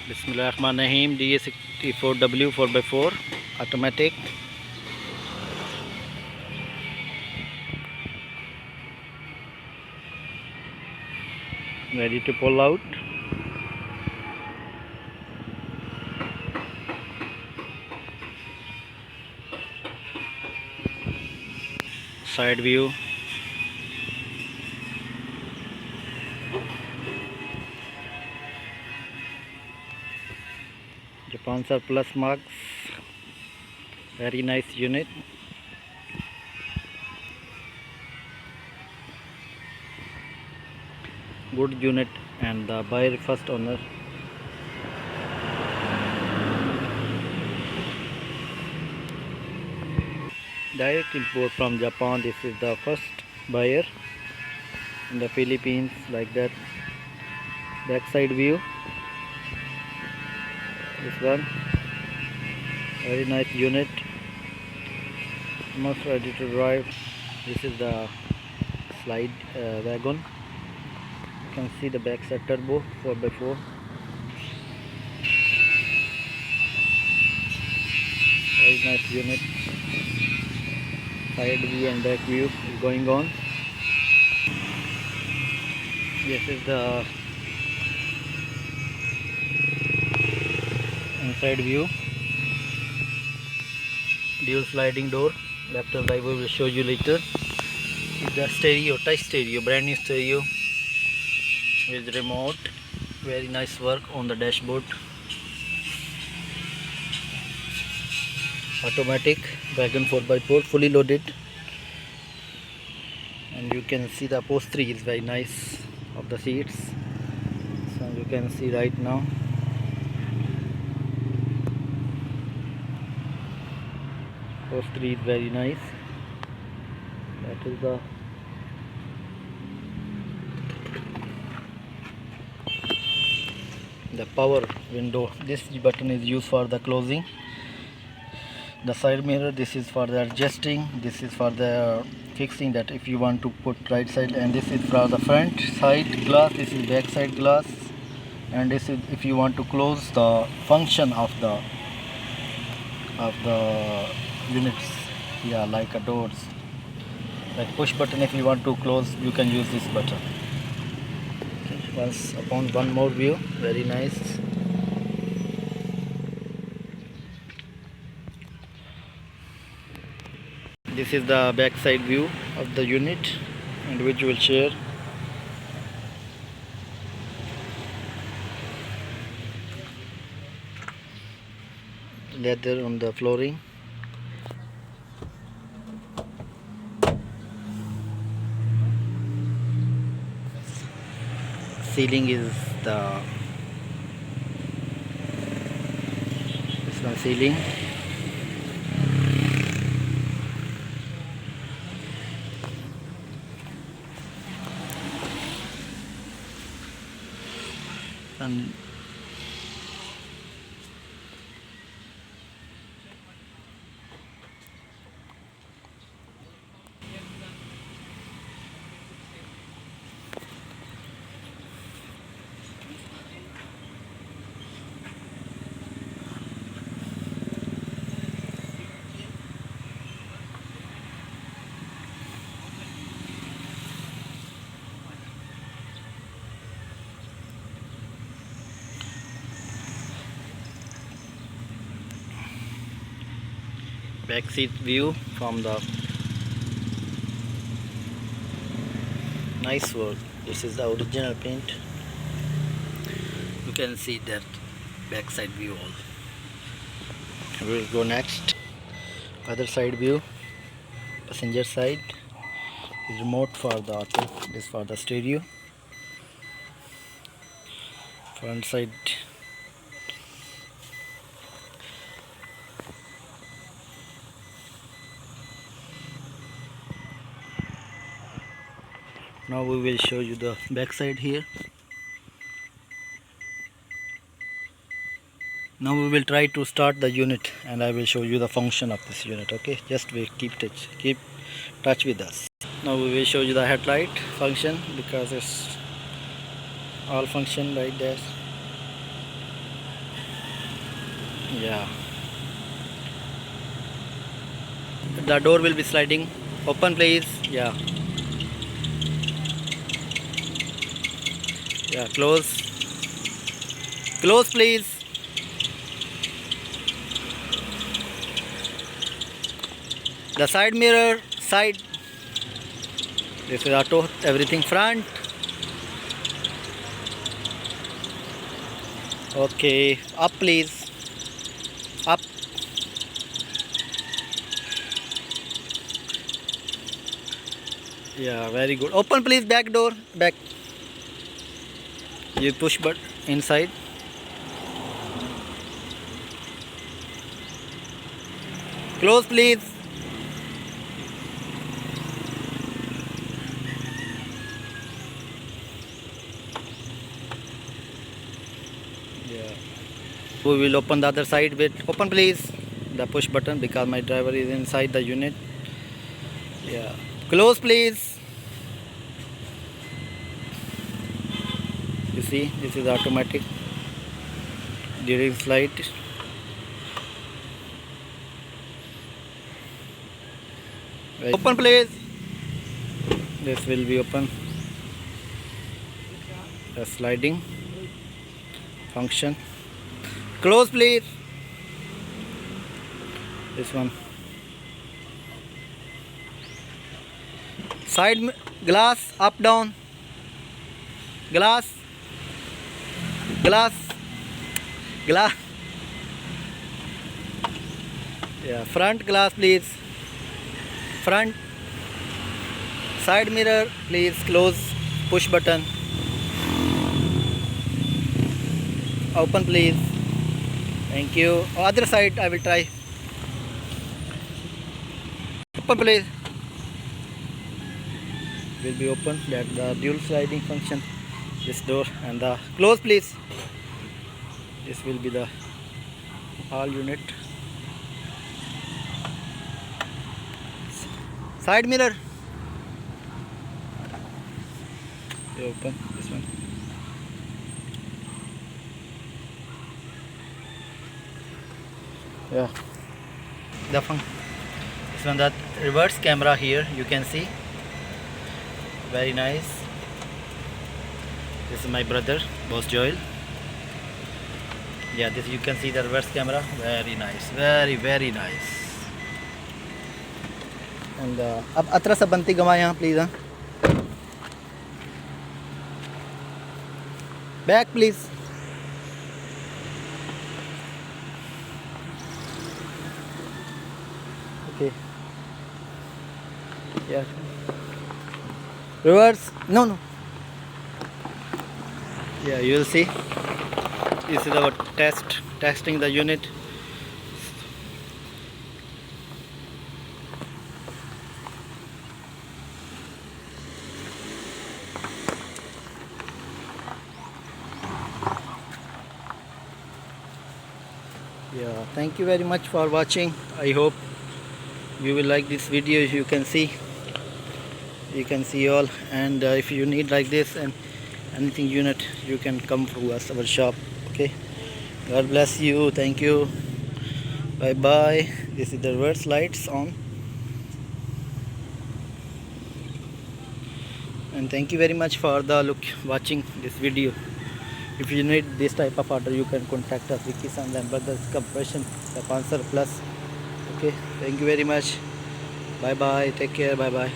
Bismillahirrahmanirrahim. DA64W 4x4 automatic. Ready to pull out. Side view. Japan surplus marks. Very nice unit. Good unit and the buyer first owner. Direct import from Japan. This is the first buyer in the Philippines, like that. Backside view. This one. Very nice unit. Almost ready to drive. This is the slide wagon. You can see the backside turbo 4x4. Very nice unit. Side view and back view is going on. This is the inside view. Dual sliding door, left and right. We will show you later. It's the stereo, touch stereo, brand new stereo with remote. Very nice work on the dashboard. Automatic wagon 4x4, fully loaded, and you can see the upholstery is very nice of the seats. So you can see right now. Upholstery is very nice. That is the power window. This button is used for the closing. The side mirror, this is for the adjusting. This is for the fixing, that if you want to put right side, and this is for the front side glass. This is back side glass, and this is if you want to close the function of the units. Yeah, like a doors, like push button. If you want to close, you can use this button. Okay, once upon one more view, very nice. This is the back side view of the unit, individual chair. Leather on the flooring. Ceiling is this one ceiling. And back seat view from the nice work. This is the original paint. You can see that back side view all. We will go next. Other side view, passenger side. Remote for the auto. This for the stereo. Front side. Now we will show you the back side here. Now we will try to start the unit, and I will show you the function of this unit. Okay, just wait, keep touch with us. Now we will show you the headlight function, because it's all function right there. Yeah, the door will be sliding. Open please. Yeah, yeah, close. Close please. The side mirror, side. This is auto, everything front. Okay, up please. Up. Yeah, very good. Open please, back door, back. You push but inside. Close please. Yeah. We will open the other side with open please. The push button because my driver is inside the unit. Yeah. Close please. You see, this is automatic. During slide. Open please. This will be open. The sliding function. Close please. This one. Side glass up down. Glass. Glass. Glass. Yeah, front glass please. Front. Side mirror please close. Push button. Open please. Thank you. Other side I will try. Open please. Will be open. That the dual sliding function. This door and the close please. This will be the all unit. Side mirror. You open this one. Yeah. This one, that reverse camera here you can see. Very nice. This is my brother, Boss Joel. Yeah, this you can see the reverse camera. Very nice. Very nice. And अब अतरा सा बनती गवा यहाँ please. Back please. Okay. Yeah. Reverse. No. Yeah, you will see. This is our testing the unit. Yeah, thank you very much for watching. I hope you will like this video. You can see all, and if you need like this and anything unit, you can come to us, our shop. Okay, God bless you. Thank you. Bye bye. This is the reverse lights on, and thank you very much for the watching this video. If you need this type of order, you can contact us, Vicky Sons and Brothers Corporation, the Sponsor Plus. Okay, thank you very much. Bye bye. Take care. Bye bye.